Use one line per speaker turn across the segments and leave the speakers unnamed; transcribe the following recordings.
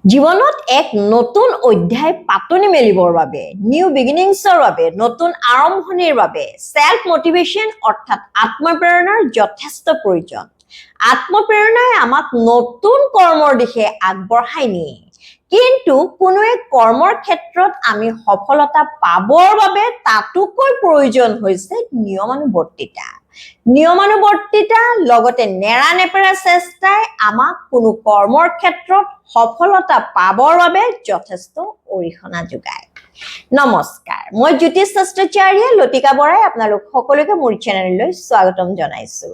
জীৱনত এক নতুন অধ্যায় পাতনি মেলিবৰ বাবে নিউ বিগিনিংছৰ বাবে নতুন আৰম্ভণিৰ বাবে সেলফ মোটিভেশন অৰ্থাৎ আত্মপ্ৰেৰণাৰ যথেষ্ট প্ৰয়োজন আত্মপ্ৰেৰণাই আমাক নতুন কৰ্মৰ দিশে আগবঢ়াই নিয়ে কিন্তু কোনো এক কৰ্মৰ ক্ষেত্ৰত আমি সফলতা পাবৰ বাবে তাতোকৈ প্ৰয়োজন হৈছে নিয়মানুবৰ্তিতা নিয়মানুবৰ্তিতা লগতে নেৰানেপেৰা চেষ্টাই আমাক কোনো কৰ্মৰ ক্ষেত্ৰত সফলতা পাবৰ বাবে যথেষ্ট অৰিহণা যোগায় নমস্কাৰ মই জ্যোতিষ শাস্ত্ৰাচাৰ্য লতিকা বৰাই আপোনালোক সকলোকে মোৰ চেনেললৈ স্বাগতম জনাইছো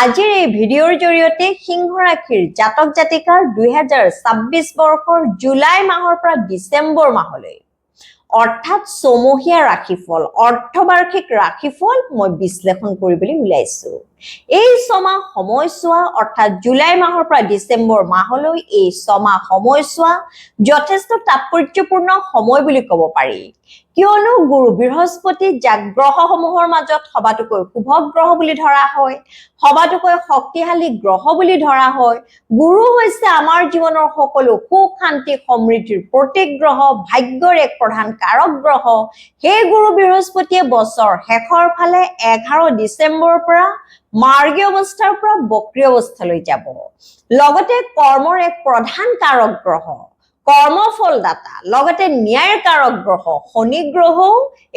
আজিৰ এই ভিডিঅ'ৰ জৰিয়তে সিংহ ৰাশিৰ জাতক জাতিকাৰ 2026 বৰ্ষৰ জুলাই মাহৰ পৰা ডিসেম্বৰ মাহলৈ অৰ্থাৎ সমহীয়া ৰাশিফল অৰ্থবাৰ্ষিক ৰাশিফল মই বিশ্লেষণ কৰিবলৈ উলাইছো এই ছমাহ সময়ছোৱা অৰ্থাৎ জুলাই মাহৰ পৰা ডিসেম্বৰ মাহলৈ এই ছমাহ সময়ছোৱা যথেষ্ট তাৎপৰ্যপূৰ্ণ সময় বুলি ক'ব পাৰি কিয়নো গুৰু বৃহস্পতি জাগ্ৰহসমূহৰ মাজত সবাতোকৈ শুভ গ্ৰহ বুলি ধৰা হয় সবাতোকৈ শক্তিশালী গ্ৰহ বুলি ধৰা হয় গুৰু হৈছে আমাৰ জীৱনৰ সকলো সুখ শান্তি সমৃদ্ধিৰ প্ৰতীক গ্ৰহ ভাগ্যৰ এক প্ৰধান কাৰক গ্ৰহ হে গুৰু বৃহস্পতিয়ে বছৰ শেষৰ ফালে 11 ডিসেম্বৰৰ পৰা মাৰ্গী অৱস্থাৰ পৰা বক্ৰী অৱস্থালৈ যাব লগতে কৰ্মৰ এক প্ৰধান কাৰক গ্ৰহ কৰ্মফলদাতা লগতে ন্যায়ৰ কাৰক গ্ৰহ শনি গ্ৰহ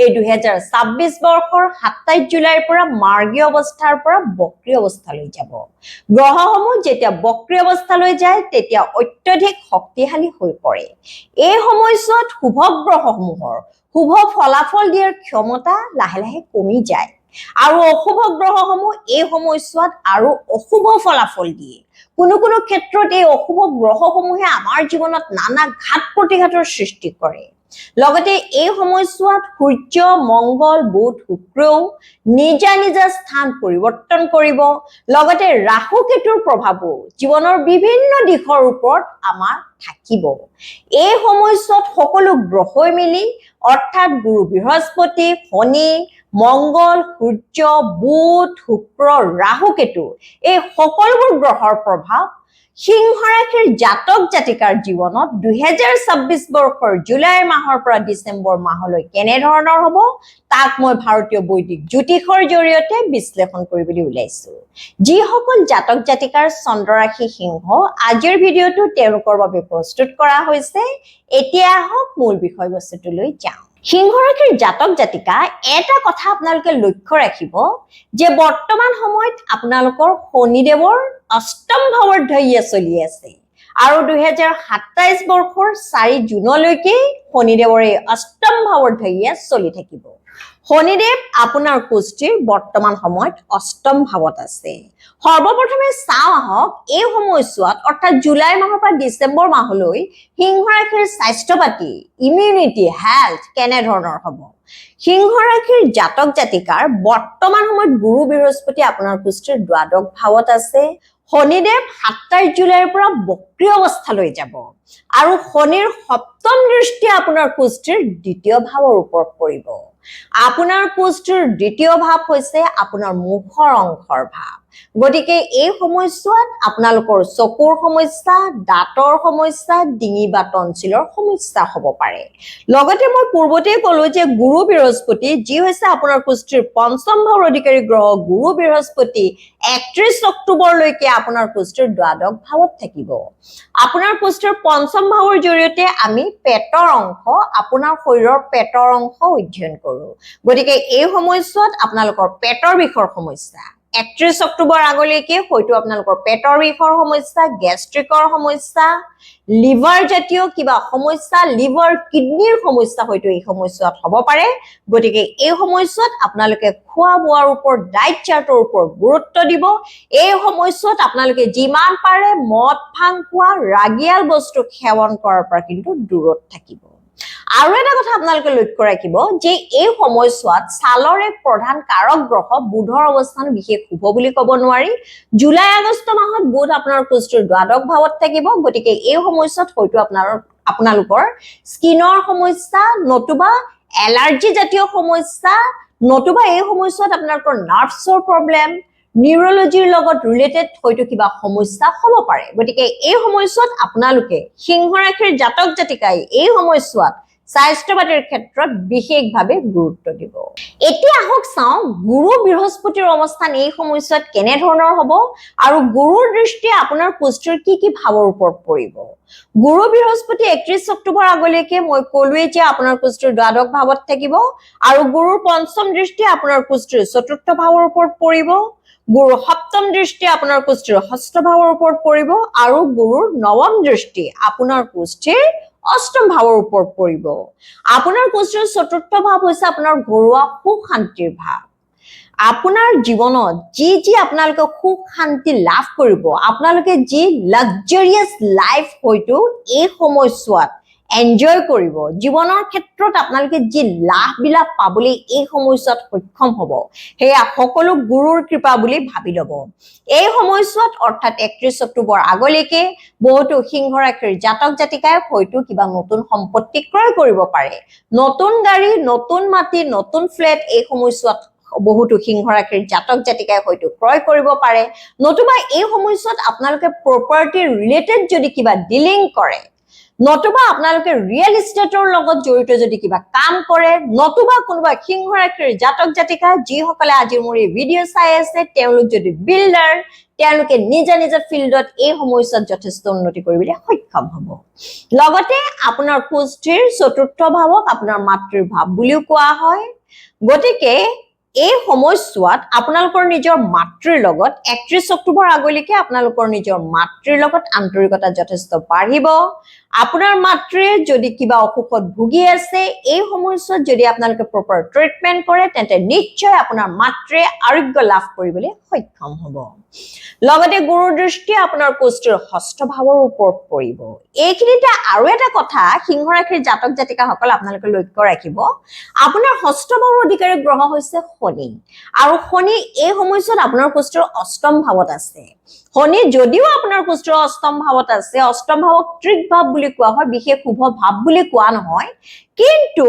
এই 2026 বৰ্ষৰ 27 জুলাইৰ পৰা মাৰ্গী অৱস্থাৰ পৰা বক্ৰী অৱস্থালৈ যাব গ্ৰহসমূহ যেতিয়া বক্ৰী অৱস্থালৈ যায় তেতিয়া অত্যধিক শক্তিশালী হৈ পৰে এই সময়ছোৱাত শুভ গ্ৰহসমূহৰ শুভ ফলাফল দিয়াৰ ক্ষমতা লাহে লাহে কমি যায় আৰু অশুভ গ্ৰহসমূহ এই সময়ছোৱাত আৰু অশুভ ফলাফল দিয়ে কোনো কোনো ক্ষেত্ৰত এই অশুভ গ্ৰহসমূহে আমাৰ জীৱনত নানা ঘাত প্ৰতিঘাতৰ সৃষ্টি কৰে লগতে এই সময়ছোৱাত সূৰ্য মংগল বুধ শুক্ৰও নিজা নিজা স্থান পৰিৱৰ্তন কৰিব লগতে ৰাহু কেতুৰ প্ৰভাৱো জীৱনৰ বিভিন্ন দিশৰ ওপৰত আমাৰ থাকিব এই সময়ছোৱাত সকলো গ্ৰহই মিলি অৰ্থাৎ গুৰু বৃহস্পতি শনি মংগল সূৰ্য বুধ শুক্ৰ ৰাহু কেতু এই সকলোবোৰ গ্ৰহৰ প্ৰভাৱ সিংহ ৰাশিৰ জাতক জাতিকাৰ জীৱনত 2026 বৰ্ষৰ জুলাই মাহৰ পৰা ডিসেম্বৰ মাহলৈ কেনে ধৰণৰ হ'ব তাক মই ভাৰতীয় বৈদিক জ্যোতিষৰ জৰিয়তে বিশ্লেষণ কৰিবলৈ উলাইছো যিসকল জাতক জাতিকাৰ চন্দ্ৰ ৰাশি সিংহ আজিৰ ভিডিঅ'টো তেওঁলোকৰ বাবে প্ৰস্তুত কৰা হৈছে এতিয়া আহক মূল বিষয়বস্তুটোলৈ যাওঁ সিংহ ৰাশিৰ জাতক জাতিকা এটা কথা আপোনালোকে লক্ষ্য ৰাখিব যে বৰ্তমান সময়ত আপোনালোকৰ শনিদেৱৰ অষ্টম ভাৱৰ ঢৈয়া চলি আছে আৰু 2027 বৰ্ষৰ 4 জুনলৈকে শনিদেৱৰ এই অষ্টম ভাৱৰ ঢৈয়া চলি থাকিব শনিদেৱ আপোনাৰ কুষ্টিৰ বৰ্তমান সময়ত অষ্টম ভাৱত আছে সৰ্বপ্ৰথমে চাওঁ আহক এই সময়ছোৱাত অৰ্থাৎ জুলাই মাহৰ পৰা ডিসেম্বৰ মাহলৈ সিংহ ৰাশিৰ স্বাস্থ্য পাতি ইমিউনিটি হেলথ কেনে ধৰণৰ হ'ব সিংহ ৰাশিৰ জাতক জাতিকাৰ বৰ্তমান সময়ত গুৰু বৃহস্পতি আপোনাৰ কুষ্টিৰ দ্বাদশ ভাৱত আছে শনিদেৱ 27 জুলাইৰ পৰা বক্ৰী অৱস্থালৈ যাব আৰু শনিৰ সপ্তম দৃষ্টি আপোনাৰ কুষ্টিৰ দ্বিতীয় ভাৱৰ ওপৰত পৰিব আপোনাৰ কুষ্টিৰ দ্বিতীয় ভাৱ হৈছে আপোনাৰ মুখৰ অংশৰ ভাৱ গতিকে এই সময়ছোৱাত আপোনালোকৰ চকুৰ সমস্যা দাঁতৰ সমস্যা ডিঙি বা টনচিলৰ সমস্যা হ'ব পাৰে লগতে মই পূৰ্বতে ক'লো যে গুৰু বৃহস্পতি যি হৈছে আপোনাৰ কুষ্টিৰ পঞ্চম ভাৱৰ অধিকাৰী গ্ৰহ গুৰু বৃহস্পতি 31 অক্টোবৰলৈকে আপোনাৰ কুষ্টিৰ দ্বাদশ ভাৱত থাকিব আপোনাৰ কুষ্টিৰ পঞ্চম ভাৱৰ জৰিয়তে আমি পেটৰ অংশ আপোনাৰ শৰীৰৰ পেটৰ অংশ অধ্যয়ন কৰো গতিকে এই সময়ছোৱাত আপোনালোকৰ পেটৰ বিষৰ সমস্যা 31 অক্টোবৰ আগলৈকে হয়তো আপোনালোকৰ পেটৰ বিষৰ সমস্যা গ্যাস্ট্ৰিকৰ সমস্যা লিভাৰ জাতীয় কিবা সমস্যা লিভাৰ কিডনিৰ সমস্যা হয়তো এই সময়ছোৱাত হ'ব পাৰে গতিকে এই সময়ছোৱাত আপোনালোকে খোৱা বোৱাৰ ওপৰত ডায়েট চাৰ্টৰ ওপৰত গুৰুত্ব দিব এই সময়ছোৱাত আপোনালোকে যিমান পাৰে মদ ভাং খোৱা ৰাগিয়াল বস্তু সেৱন কৰাৰ পৰা কিন্তু দূৰত থাকিব আৰু এটা কথা আপোনালোকে লক্ষ্য ৰাখিব যে এই সময়ছোৱাত ছালৰ এক প্ৰধান কাৰক গ্ৰহ বুধৰ অৱস্থান বিশেষ শুভ বুলি ক'ব নোৱাৰি জুলাই আগষ্ট মাহত বুধ আপোনাৰ কুষ্টিৰ দ্বাদশ ভাৱত থাকিব গতিকে এই সময়ছোৱাত হয়তো আপোনালোকৰ স্কিনৰ সমস্যা নতুবা এলাৰ্জি জাতীয় সমস্যা নতুবা এই সময়ছোৱাত আপোনালোকৰ নাৰ্ভছৰ প্ৰব্লেম নিউৰলজিৰ লগত ৰিলেটেড হয়তো কিবা সমস্যা হ'ব পাৰে গতিকে এই সময়ছোৱাত আপোনালোকে সিংহ ৰাশিৰ জাতক জাতিকাই এই সময়ছোৱাত স্বাস্থ্য পাতিৰ ক্ষেত্ৰত বিশেষভাৱে গুৰুত্ব দিব এতিয়া আহক চাওঁ গুৰু বৃহস্পতিৰ অৱস্থান এই সময়ছোৱাত কেনে ধৰণৰ হ'ব আৰু গুৰুৰ দৃষ্টিয়ে আপোনাৰ কুষ্ঠৰ কি কি ভাৱৰ ওপৰত পৰিব গুৰু বৃহস্পতি 31 অক্টোবৰ আগলৈকে মই ক'লোৱেই যে আপোনাৰ কুষ্ঠৰ দ্বাদশ ভাৱত থাকিব আৰু গুৰুৰ পঞ্চম দৃষ্টি আপোনাৰ কুষ্ঠৰ চতুৰ্থ ভাৱৰ ওপৰত পৰিব গুৰুৰ সপ্তম দৃষ্টি আপোনাৰ কুষ্ঠৰ ষষ্ঠ ভাৱৰ ওপৰত পৰিব আৰু গুৰুৰ নৱম দৃষ্টি আপোনাৰ কুষ্ঠৰ অষ্টম ভাৱৰ ওপৰত পৰিব আপোনাৰ কুষ্ঠৰ চতুৰ্থ ভাৱ হৈছে আপোনাৰ ঘৰুৱা সুখ শান্তিৰ ভাৱ আপোনাৰ জীৱনত যি আপোনালোকে সুখ শান্তি লাভ কৰিব আপোনালোকে যি লাক্সাৰিয়াছ লাইফ হয়তো এই সময়ছোৱাত এনজয় কৰিব জীৱনৰ ক্ষেত্ৰত আপোনালোকে যি লাভ বিলাক পাবলৈ এই সময়ছোৱাত সক্ষম হ'ব হেয়া সকলো গুৰুৰ কৃপা বুলি ভাবি ল'ব এই সময়ছোৱাত অৰ্থাৎ 31 অক্টোবৰ আগলৈকে বহুতো সিংহ ৰাশিৰ জাতক জাতিকাই হয়তো কিবা নতুন সম্পত্তি ক্ৰয় কৰিব পাৰে নতুন গাড়ী নতুন মাটি নতুন ফ্লেট এই সময়ছোৱাত বহুতো সিংহ ৰাশিৰ জাতক জাতিকাই হয়তো ক্ৰয় কৰিব পাৰে নতুবা এই সময়ছোৱাত আপোনালোকে প্ৰপাৰ্টি ৰিলেটেড যদি কিবা ডিলিং কৰে নতুবা আপোনালোকে ৰিয়েল ইষ্টেটৰ লগত জড়িত যদি কিবা কাম কৰে নতুবা কোনোবা সিংহ ৰাশিৰ জাতক জাতিকা যিসকলে আজি মোৰ এই ভিডিঅ' চাই আছে তেওঁলোক যদি বিল্ডাৰ তেওঁলোকে নিজা নিজা ফিল্ডত এই সময়ছোৱাত যথেষ্ট উন্নতি কৰিবলৈ সক্ষম হ'ব লগতে আপোনাৰ কুষ্ঠৰ চতুৰ্থ ভাৱক আপোনাৰ মাতৃৰ ভাৱ বুলিও কোৱা হয় গতিকে এই সময়ছোৱাত আপোনালোকৰ নিজৰ মাতৃৰ লগত 31 অক্টোবৰ আগলৈকে আপোনালোকৰ নিজৰ মাতৃৰ লগত আন্তৰিকতা যথেষ্ট বাঢ়িব আপোনাৰ মাতৃয়ে যদি কিবা অসুখত ভুগি আছে এই সময়ছোৱাত যদি আপোনালোকে প্ৰপাৰ ট্ৰিটমেন্ট কৰে তেন্তে নিশ্চয় আপোনাৰ মাতৃয়ে আৰোগ্য লাভ কৰিবলৈ সক্ষম হ'ব লগতে গুৰুৰ দৃষ্টি আপোনাৰ কুষ্ঠৰ ষষ্ঠ ভাৱৰ ওপৰত পৰিব এইখিনিতে আৰু এটা কথা সিংহ ৰাশিৰ জাতক জাতিকাসকল আপোনালোকে লক্ষ্য ৰাখিব আপোনাৰ ষষ্ঠ ভাৱৰ অধিকাৰী গ্ৰহ হৈছে শনি আৰু শনি এই সময়ছোৱাত আপোনাৰ কুষ্ঠৰ অষ্টম ভাৱত আছে শনি যদিও আপোনাৰ কুষ্ঠৰ অষ্টম ভাৱত আছে অষ্টম ভাৱক ত্ৰিক ভাৱ বুলি কোৱা হয় বিশেষ শুভ ভাৱ বুলি কোৱা নহয় কিন্তু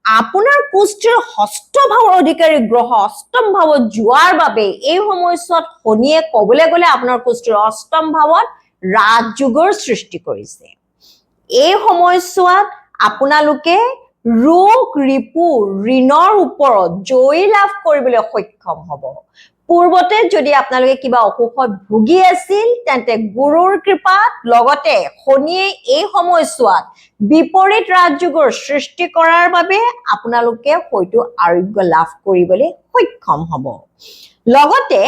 আপোনাৰ কুষ্ঠৰ ষষ্ঠ ভাৱৰ অধিকাৰী গ্ৰহ অষ্টম ভাৱত যোৱাৰ বাবে এই সময়ছোৱাত শনিয়ে ক'বলৈ গ'লে আপোনাৰ কুষ্ঠৰ অষ্টম ভাৱত ৰাজযোগৰ সৃষ্টি কৰিছে এই সময়ছোৱাত আপোনালোকে ৰোগ ৰিপু ঋণৰ ওপৰত জয় লাভ কৰিবলৈ সক্ষম হ'ব পূৰ্বতে যদি আপোনালোকে কিবা অসুখত ভুগি আছিল তেন্তে গুৰুৰ কৃপাত লগতে শনিয়ে এই সময়ছোৱাত বিপৰীত ৰাজযোগৰ সৃষ্টি কৰাৰ বাবে আপোনালোকে হয়তো আৰোগ্য লাভ কৰিবলৈ সক্ষম হ'ব লগতে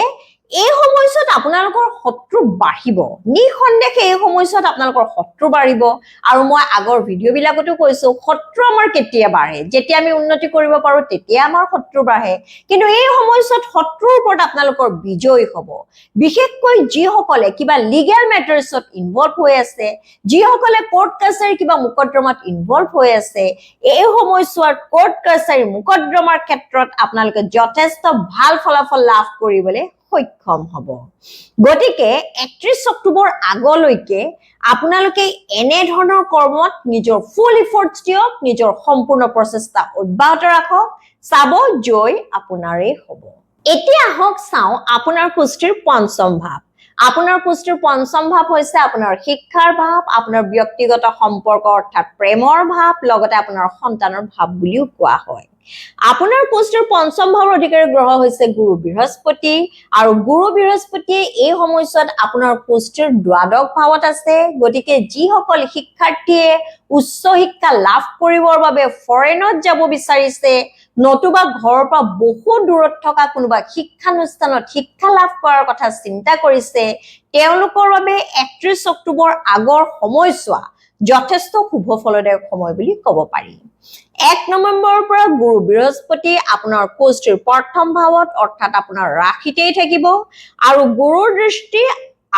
এই সময়ছোৱাত আপোনালোকৰ শত্ৰু বাঢ়িব নিঃসন্দেহে এই সময়ছোৱাত আপোনালোকৰ শত্ৰু বাঢ়িব আৰু মই আগৰ ভিডিঅ' বিলাকতো কৈছো শত্ৰু আমাৰ কেতিয়া বাঢ়ে যেতিয়া আমি উন্নতি কৰিব পাৰো তেতিয়া আমাৰ শত্ৰু বাঢ়ে কিন্তু এই সময়ছোৱাত শত্ৰুৰ ওপৰত আপোনালোকৰ বিজয় হ'ব বিশেষকৈ যিসকলে কিবা লিগেল মেটাৰ্ছত ইনভলভ হৈ আছে যিসকলে কোৰ্ট কাছাৰী কিবা মুকদ্দমাত ইনভলভ হৈ আছে এই সময়ছোৱাত কোৰ্ট কাছাৰী মুকদ্দমাৰ ক্ষেত্ৰত আপোনালোকে যথেষ্ট ভাল ফলাফল লাভ কৰিবলৈ সক্ষম হ'ব গতিকে 31 অক্টোবৰ আগলৈকে আপোনালোকে এনে ধৰণৰ কৰ্মত নিজৰ ফুল এফৰ্টছ দিয়ক নিজৰ সম্পূৰ্ণ প্ৰচেষ্টা অব্যাহত ৰাখক চাব জয় আপোনাৰেই হ'ব এতিয়া আহক চাওঁ আপোনাৰ কুষ্ঠৰ পঞ্চম ভাৱ আপোনাৰ কুষ্ঠৰ পঞ্চম ভাৱ হৈছে আপোনাৰ শিক্ষাৰ ভাৱ আপোনাৰ ব্যক্তিগত সম্পৰ্ক অৰ্থাৎ প্ৰেমৰ ভাৱ লগতে আপোনাৰ সন্তানৰ ভাৱ বুলিও কোৱা হয় আপোনাৰ কুষ্ঠৰ পঞ্চম ভাৱৰ অধিকাৰী গ্ৰহ হৈছে গুৰু বৃহস্পতি আৰু গুৰু বৃহস্পতিয়ে এই সময়ছোৱাত আপোনাৰ কুষ্ঠৰ দ্বাদশ ভাৱত আছে গতিকে যিসকল শিক্ষাৰ্থীয়ে উচ্চ শিক্ষা লাভ কৰিবৰ বাবে ফৰেনত যাব বিচাৰিছে নতুবা ঘৰৰ পৰা বহু দূৰত থকা কোনোবা শিক্ষানুষ্ঠানত শিক্ষা লাভ কৰাৰ কথা চিন্তা কৰিছে তেওঁলোকৰ বাবে 31 অক্টোবৰ আগৰ সময়ছোৱা যথেষ্ট শুভ ফলদায়ক সময় বুলি ক'ব পাৰি 1 নৱেম্বৰৰ পৰা গুৰু বৃহস্পতি আপোনাৰ কুষ্ঠৰ প্ৰথম ভাৱত অৰ্থাৎ আপোনাৰ ৰাশিতেই থাকিব আৰু গুৰুৰ দৃষ্টি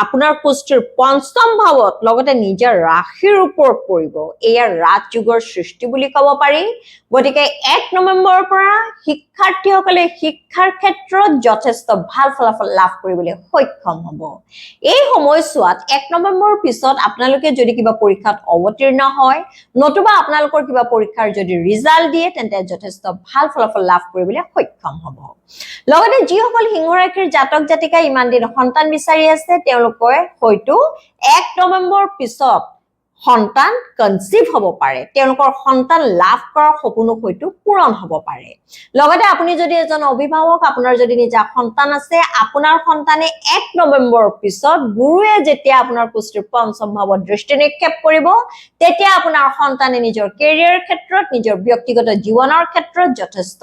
আপোনাৰ কুষ্টিৰ পঞ্চম ভাৱত লগতে নিজৰ ৰাশিৰ ওপৰত পৰিব এয়া ৰাজযোগৰ সৃষ্টি বুলি ক'ব পাৰি গতিকে 1 নৱেম্বৰৰ পৰা শিক্ষাৰ্থীসকলে শিক্ষাৰ ক্ষেত্ৰত যথেষ্ট ভাল ফলাফল লাভ কৰিবলৈ সক্ষম হ'ব এই সময়ছোৱাত 1 নৱেম্বৰৰ পিছত আপোনালোকে যদি কিবা পৰীক্ষাত অৱতীৰ্ণ হয় নতুবা আপোনালোকৰ কিবা পৰীক্ষাৰ যদি ৰিজাল্ট দিয়ে তেন্তে যথেষ্ট ভাল ফলাফল লাভ কৰিবলৈ সক্ষম হ'ব লগতে যিসকল সিংহ ৰাশিৰ জাতক জাতিকা ইমান দিন সন্তান বিচাৰি আছে তেওঁলোকে হয়তো 1 নৱেম্বৰ পিছত সন্তান কনসিভ হ'ব পাৰে তেওঁলোকৰ সন্তান লাভ কৰাৰ সপোনো হয়তো পূৰণ হ'ব পাৰে লগতে আপুনি যদি এজন অভিভাৱক আপোনাৰ যদি নিজা সন্তান আছে আপোনাৰ সন্তানে 1 নৱেম্বৰৰ পিছত গুৰুৱে যেতিয়া আপোনাৰ কুষ্টিৰ পঞ্চম ভাৱত দৃষ্টি নিক্ষেপ কৰিব তেতিয়া আপোনাৰ সন্তানে নিজৰ কেৰিয়াৰ ক্ষেত্ৰত নিজৰ ব্যক্তিগত জীৱনৰ ক্ষেত্ৰত যথেষ্ট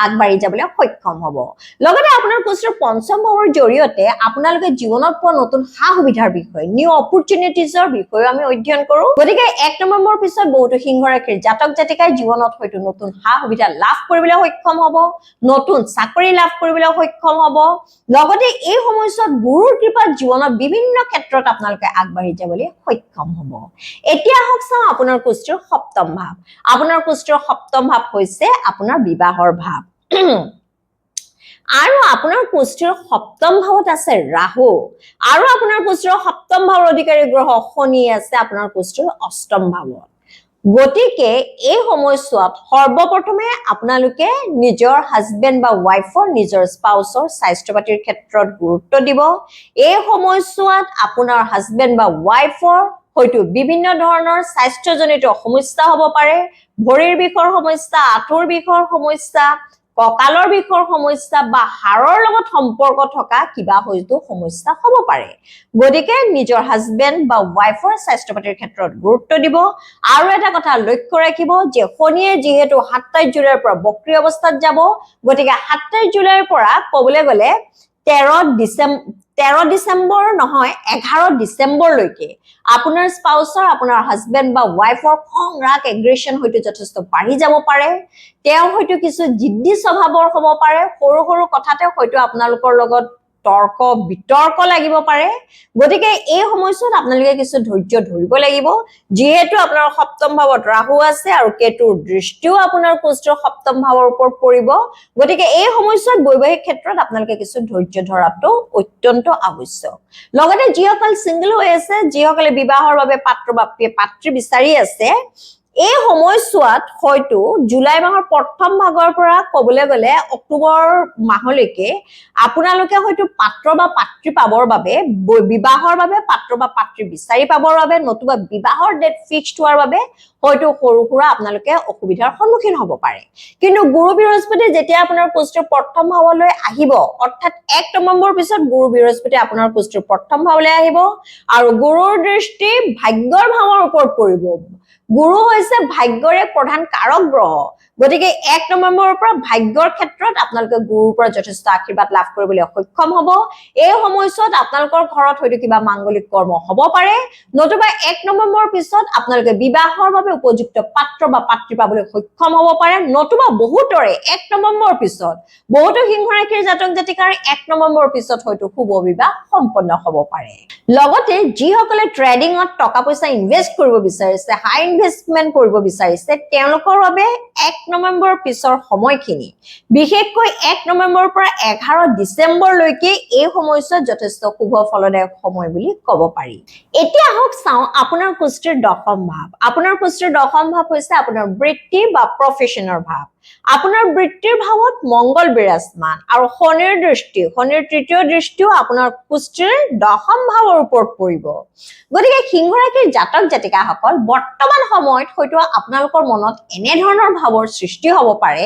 আগবাঢ়ি যাবলৈ সক্ষম হ'ব লগতে আপোনাৰ কুষ্টিৰ পঞ্চম ভাৱৰ জৰিয়তে আপোনালোকে জীৱনত পোৱা নতুন সা-সুবিধাৰ বিষয়ে নিউ অপৰচুনিটিজৰ বিষয়ে আমি অধ্যয়ন কৰো গতিকে 1 নৱেম্বৰৰ পিছত বহুতো সিংহ ৰাশিৰ জাতক জাতিকাই জীৱনত হয়তো নতুন সা-সুবিধা লাভ কৰিবলৈ সক্ষম হ'ব নতুন চাকৰি লাভ কৰিবলৈ সক্ষম হ'ব লগতে এই সময়ছোৱাত গুৰুৰ কৃপাত জীৱনত বিভিন্ন ক্ষেত্ৰত আপোনালোকে আগবাঢ়ি যাবলৈ সক্ষম হ'ব এতিয়া হওক চাওঁ আপোনাৰ কুষ্টিৰ সপ্তম ভাৱ আপোনাৰ কুষ্টিৰ সপ্তম ভাৱ হৈছে আপোনাৰ বিবাহৰ ভাৱ আৰু আপোনাৰ কুষ্টিৰ সপ্তম ভাৱত আছে ৰাহু আৰু আপোনাৰ কুষ্টিৰ সপ্তম ভাৱৰ অধিকাৰী গ্ৰহ শনি আছে আপোনাৰ কুষ্টিৰ অষ্টম ভাৱত গতিকে এই সময়ছোৱাত সৰ্বপ্ৰথমে আপোনালোকে নিজৰ হাজবেণ্ড বা ওয়াইফৰ নিজৰ স্পাউসৰ স্বাস্থ্য পাতিৰ ক্ষেত্ৰত গুৰুত্ব দিব এই সময়ছোৱাত আপোনাৰ হাজবেণ্ড বা ওয়াইফৰ হয়তো বিভিন্ন ধৰণৰ স্বাস্থ্যজনিত সমস্যা হ'ব পাৰে ভৰিৰ বিষৰ সমস্যা আঁঠুৰ বিষৰ সমস্যা কঁকালৰ বিষৰ সমস্যা বা হাড়ৰ লগত সম্পৰ্ক থকা কিবা হয়তো সমস্যা হ'ব পাৰে গতিকে নিজৰ হাজবেণ্ড বা ওয়াইফৰ স্বাস্থ্য পাতিৰ ক্ষেত্ৰত গুৰুত্ব দিব আৰু এটা কথা লক্ষ্য ৰাখিব যে শনিয়ে যিহেতু 27 জুলাইৰ পৰা বক্ৰী অৱস্থাত যাব গতিকে 27 জুলাইৰ পৰা ক'বলৈ গ'লে 13 ডিসেম্বৰ নহয় 11 ডিসেম্বৰলৈকে আপোনাৰ স্পাউসৰ আপোনাৰ হাজবেণ্ড বা ওয়াইফৰ খং ৰাগ এগ্ৰেশন হয়তো যথেষ্ট বাঢ়ি যাব পাৰে তেওঁ হয়তো কিছু জিদ্দি স্বভাৱৰ হ'ব পাৰে সৰু সৰু কথাতে হয়তো আপোনালোকৰ লগত তৰ্ক বিতৰ্ক লাগিব পাৰে গতিকে এই সময়ছোৱাত আপোনালোকে কিছু ধৈৰ্য ধৰিব লাগিব যেহেতু আপোনাৰ সপ্তম ভাৱত ৰাহু আছে আৰু কেতুৰ দৃষ্টিও আপোনাৰ কুষ্টিৰ সপ্তম ভাৱৰ ওপৰত পৰিব গতিকে এই সময়ছোৱাত বৈবাহিক ক্ষেত্ৰত আপোনালোকে কিছু ধৈৰ্য ধৰাটো অত্যন্ত আৱশ্যক লগতে যিসকল সিঙ্গল হৈ আছে যিসকলে বিবাহৰ বাবে পাত্ৰ বা পাত্ৰী বিচাৰি আছে এই সময়ছোৱাত হয়তো জুলাই মাহৰ প্ৰথম ভাগৰ পৰা ক'বলৈ গ'লে অক্টোবৰ মাহলৈকে আপোনালোকে হয়তো পাত্ৰ বা পাত্ৰী পাবৰ বাবে বিবাহৰ বাবে পাত্ৰ বা পাত্ৰী বিচাৰি পাবৰ বাবে নতুবা বিবাহৰ ডেট ফিক্সড হোৱাৰ বাবে হয়তো সৰু সুৰা আপোনালোকে অসুবিধাৰ সন্মুখীন হ'ব পাৰে কিন্তু গুৰু বৃহস্পতি যেতিয়া আপোনাৰ কুষ্টিৰ প্ৰথম ভাৱলৈ আহিব অৰ্থাৎ 1 নৱেম্বৰৰ পিছত গুৰু বৃহস্পতি আপোনাৰ কুষ্টিৰ প্ৰথম ভাৱলৈ আহিব আৰু গুৰুৰ দৃষ্টি ভাগ্যৰ ভাৱৰ ওপৰত পৰিব গুৰু হৈছে ভাগ্যৰ এক প্ৰধান কাৰক গ্ৰহ গতিকে 1 নৱেম্বৰৰ পৰা ভাগ্যৰ ক্ষেত্ৰত আপোনালোকে গুৰুৰ পৰা যথেষ্ট আশীৰ্বাদ লাভ কৰিবলৈ সক্ষম হ'ব এই সময়ছোৱাত আপোনালোকৰ ঘৰত হয়তো কিবা মাংগলিক কৰ্ম হ'ব পাৰে নতুবা 1 নৱেম্বৰৰ পিছত আপোনালোকে বিবাহৰ বাবে উপযুক্ত পাত্ৰ বা পাত্ৰী পাবলৈ সক্ষম হ'ব পাৰে নতুবা বহুতৰে 1 নৱেম্বৰৰ পিছত বহুতো সিংহ ৰাশিৰ জাতক জাতিকাৰ 1 নৱেম্বৰৰ পিছত হয়তো শুভ বিবাহ সম্পন্ন হ'ব পাৰে লগতে যিসকলে ট্ৰেডিংত টকা পইচা ইনভেষ্ট কৰিব বিচাৰিছে হাই ইনভেষ্টমেন্ট কৰিব বিচাৰিছে তেওঁলোকৰ বাবে 1 নৱেম্বৰৰ পিছৰ সময়খিনি বিশেষকৈ 1 নৱেম্বৰৰ পৰা 11 ডিসেম্বৰলৈকে এই সময়ছোৱাত যথেষ্ট শুভ ফলদায়ক সময় বুলি ক'ব পাৰি এতিয়া হওক চাওঁ আপোনাৰ কুষ্টিৰ দশম ভাৱ আপোনাৰ কুষ্টিৰ দশম ভাৱ হৈছে আপোনাৰ বৃত্তি বা প্ৰফেশনৰ ভাৱ আপোনাৰ বৃত্তিৰ ভাৱত মংগল বিৰাজমান আৰু শনিৰ দৃষ্টি শনিৰ তৃতীয় দৃষ্টিও আপোনাৰ কুষ্টিৰ দশম ভাৱৰ ওপৰত পৰিব গতিকে সিংহ ৰাশিৰ জাতক জাতিকাসকল বৰ্তমান সময়ত হয়তো আপোনালোকৰ মনত এনে ধৰণৰ ভাৱৰ সৃষ্টি হ'ব পাৰে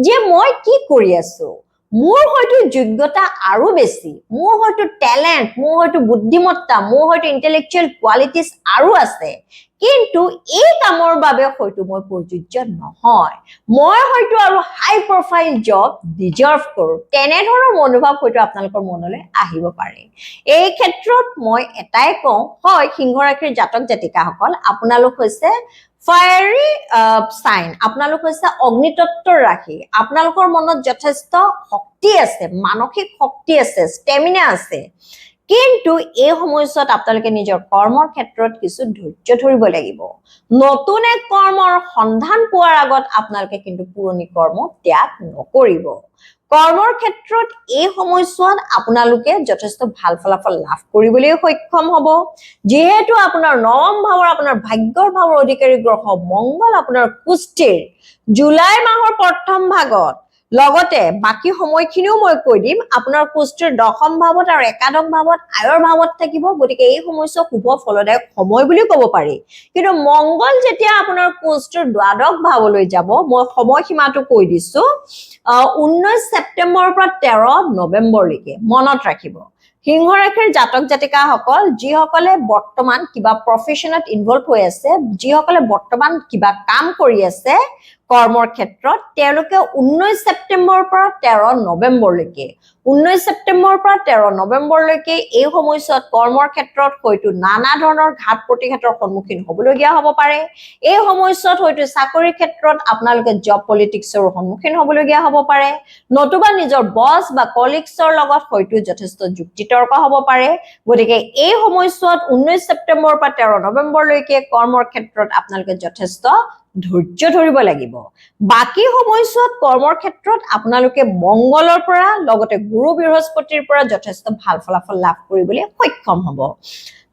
যে মই কি কৰি আছো মোৰ হয়তো যোগ্যতা আৰু বেছি মোৰ হয়তো ট্যালেন্ট মোৰ হয়তো বুদ্ধিমত্তা মোৰ হয়তো ইন্টেলেকচুৱেল কোৱালিটিজ আৰু আছে কিন্তু এই কামৰ বাবে হয়তো মই প্ৰযোজ্য নহয় মই হয়তো আৰু হাই প্ৰফাইল জব ডিজাৰ্ভ কৰো তেনে ধৰণৰ মনোভাৱ হয়তো আপোনালোকৰ মনলৈ আহিব পাৰে এই ক্ষেত্ৰত মই এটাই কওঁ হয় সিংহ ৰাশিৰ জাতক জাতিকাসকল আপোনালোক হৈছে ফায়াৰি সাইন আপোনালোক হৈছে অগ্নিতত্ত্বৰ ৰাশি আপোনালোকৰ মনত যথেষ্ট শক্তি আছে মানসিক শক্তি আছে ষ্টেমিনা আছে কিন্তু এই সময়ছোৱাত আপোনালোকে নিজৰ কৰ্মৰ ক্ষেত্ৰত কিছু ধৈৰ্য ধৰিব লাগিব নতুন এক কৰ্মৰ সন্ধান পোৱাৰ আগত আপোনালোকে কিন্তু পুৰণি কৰ্ম ত্যাগ নকৰিব কৰ্মৰ ক্ষেত্ৰত এই সময়ছোৱাত আপোনালোকে যথেষ্ট ভাল ফলাফল লাভ কৰিবলৈ সক্ষম হ'ব যেহেতু আপোনাৰ নৱম ভাৱৰ আপোনাৰ ভাগ্যৰ ভাৱৰ অধিকাৰী গ্ৰহ মংগল আপোনাৰ কুষ্ঠিৰ জুলাই মাহৰ প্ৰথম ভাগত লগতে বাকি সময়খিনিও মই কৈ দিম আপোনাৰ কুষ্ঠিৰ দশম ভাৱত আৰু একাদশ ভাৱত আয়ৰ ভাৱত থাকিব গতিকে এই সময়ছোৱা শুভ ফলদায়ক সময় বুলি ক'ব পাৰি কিন্তু মংগল যেতিয়া আপোনাৰ কুষ্ঠিৰ দ্বাদশ ভাৱলৈ যাব মই সময়সীমাটো কৈ দিছো 19 ছেপ্টেম্বৰৰ পৰা 13 নৱেম্বৰলৈকে মনত ৰাখিব সিংহ ৰাশিৰ জাতক জাতিকাসকল যিসকলে বৰ্তমান কিবা প্ৰফেশনত ইনভলভ হৈ আছে যিসকলে বৰ্তমান কিবা কাম কৰি আছে কৰ্মৰ ক্ষেত্ৰত তেওঁলোকে 19 ছেপ্টেম্বৰৰ পৰা 13 নৱেম্বৰলৈকে 19 ছেপ্টেম্বৰৰ পৰা 13 নৱেম্বৰলৈকে এই সময়ছোৱাত কৰ্মৰ ক্ষেত্ৰত হয়তো নানা ধৰণৰ ঘাত প্ৰতিঘাতৰ সন্মুখীন হ'বলগীয়া হ'ব পাৰে এই সময়ছোৱাত হয়তো চাকৰিৰ ক্ষেত্ৰত আপোনালোকে জব পলিটিক্সৰ সন্মুখীন হ'বলগীয়া হ'ব পাৰে নতুবা নিজৰ বছ বা কলিগছৰ লগত হয়তো যথেষ্ট যুক্তিতৰ্ক হ'ব পাৰে গতিকে এই সময়ছোৱাত 19 ছেপ্টেম্বৰৰ পৰা 13 নৱেম্বৰলৈকে কৰ্মৰ ক্ষেত্ৰত আপোনালোকে যথেষ্ট ধৈৰ্য ধৰিব লাগিব বাকি সময়ছোৱাত কৰ্মৰ ক্ষেত্ৰত আপোনালোকে মংগলৰ পৰা লগতে গুৰু বৃহস্পতিৰ পৰা যথেষ্ট ভাল ফলাফল লাভ কৰিবলৈ সক্ষম হ'ব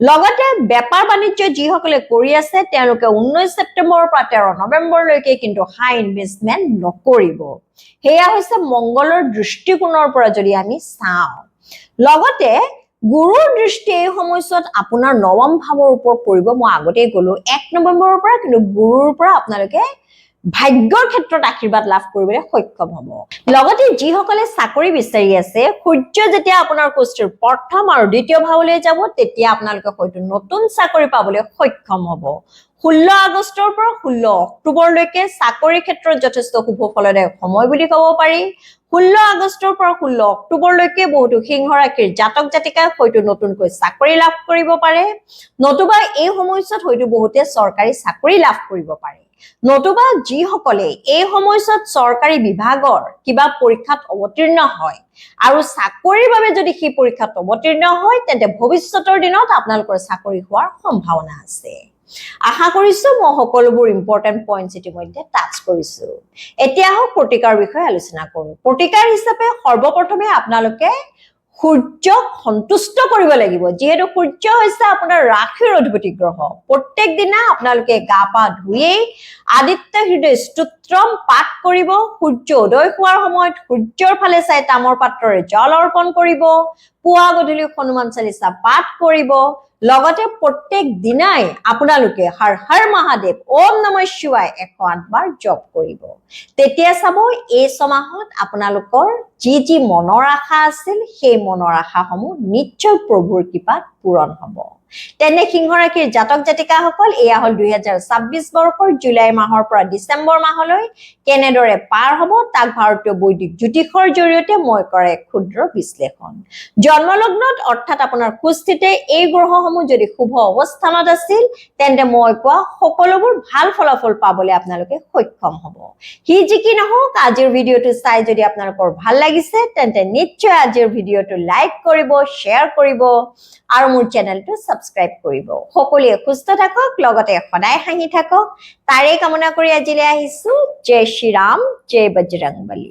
লগতে বেপাৰ বাণিজ্য যিসকলে কৰি আছে তেওঁলোকে 19 ছেপ্টেম্বৰৰ পৰা 13 নৱেম্বৰলৈকে কিন্তু হাই ইনভেষ্টমেন্ট নকৰিব হেয়া হৈছে মংগলৰ দৃষ্টিকোণৰ পৰা যদি আমি চাওঁ লগতে গুৰুৰ দৃষ্টি এই সময়ছোৱাত আপোনাৰ নৱম ভাৱৰ ওপৰত পৰিব মই আগতেই ক'লো 1 নৱেম্বৰৰ পৰা কিন্তু গুৰুৰ পৰা আপোনালোকে ভাগ্যৰ ক্ষেত্ৰত আশীৰ্বাদ লাভ কৰিবলৈ সক্ষম হ'ব লগতে যিসকলে চাকৰি বিচাৰি আছে সূৰ্য যেতিয়া আপোনাৰ কুষ্ঠিৰ প্ৰথম আৰু দ্বিতীয় ভাৱলৈ যাব তেতিয়া আপোনালোকে হয়তো নতুন চাকৰি পাবলৈ সক্ষম হ'ব 16 আগষ্টৰ পৰা 16 অক্টোবৰলৈকে চাকৰিৰ ক্ষেত্ৰত যথেষ্ট শুভ ফলদায়ক সময় বুলি ক'ব পাৰি 16 আগষ্টৰ পৰা 16 অক্টোবৰলৈকে বহুতো সিংহ ৰাশিৰ জাতক জাতিকাই হয়তো নতুনকৈ চাকৰি লাভ কৰিব পাৰে নতুবা এই সময়ছোৱাত হয়তো বহুতে চৰকাৰী চাকৰি লাভ কৰিব পাৰে নতুবা যিসকলে এই সময়ছোৱাত চৰকাৰী বিভাগৰ কিবা পৰীক্ষাত অৱতীৰ্ণ হয় আৰু চাকৰিৰ বাবে যদি সেই পৰীক্ষাত অৱতীৰ্ণ হয় তেন্তে ভৱিষ্যতৰ দিনত আপোনালোকৰ চাকৰি হোৱাৰ সম্ভাৱনা আছে আশা কৰিছো মই সকলোবোৰ ইম্পৰ্টেন্ট পইণ্টছ ইতিমধ্যে টাচ কৰিছো এতিয়া হওক প্ৰতিকাৰ বিষয়ে আলোচনা কৰো প্ৰতিকাৰ হিচাপে সৰ্বপ্ৰথমে আপোনালোকে সূৰ্যক সন্তুষ্ট কৰিব লাগিব যেহেতু সূৰ্য হৈছে আপোনাৰ ৰাশিৰ অধিপতি গ্ৰহ প্ৰত্যেক দিনা আপোনালোকে গা পা ধুই আদিত্য হৃদয় স্তোত্ৰম পাঠ কৰিব সূৰ্য উদয় হোৱাৰ সময়ত সূৰ্যৰ ফালে চাই তামৰ পাত্ৰৰে জল অৰ্পণ কৰিব পুৱা গধূলি হনুমান চালিসা পাঠ কৰিব লগতে প্ৰত্যেক দিনাই আপোনালোকে হৰ হৰ মহাদেৱ ওম নমঃ শিৱায় 108 বাৰ জপ কৰিব তেতিয়া চাব এই সমাহত আপোনালোকৰ যি মনৰ আশা আছিল সেই মনৰ আশাসমূহ নিশ্চয় প্ৰভুৰ কৃপাত পূৰণ হ'ব তেনে সিংহ ৰাশিৰ জাতক জাতিকাসকল এয়া হল 2026 বৰ্ষৰ জুলাই মাহৰ পৰা ডিসেম্বৰ মাহলৈ কেনেদৰে পাৰ হ'ব তাক ভাৰতীয় বৈদিক জ্যোতিষৰ জৰিয়তে মই কৰে ক্ষুদ্ৰ বিশ্লেষণ জন্মলগ্নত অৰ্থাৎ আপোনাৰ কুষ্ঠিতে এই গ্ৰহসমূহ যদি শুভ অৱস্থানত আছিল তেন্তে মই কোৱা সকলোবোৰ ভাল ফলাফল পাবলৈ আপোনালোকে সক্ষম হ'ব হি যি কি নহওক আজিৰ ভিডিঅটো চাই যদি আপোনালোকৰ ভাল লাগিছে তেন্তে নিশ্চয় আজিৰ ভিডিঅটো লাইক কৰিব শ্বেয়াৰ কৰিব আৰু মোৰ চেনেলটো সাবস্ক্ৰাইব কৰিব সকলোৱে সুস্থ থাকক লগতে সদায় হাঁহি থাকক তাৰে কামনা কৰি আজিলৈ আহিছো জয় শ্ৰী ৰাম জয় বজৰংবলী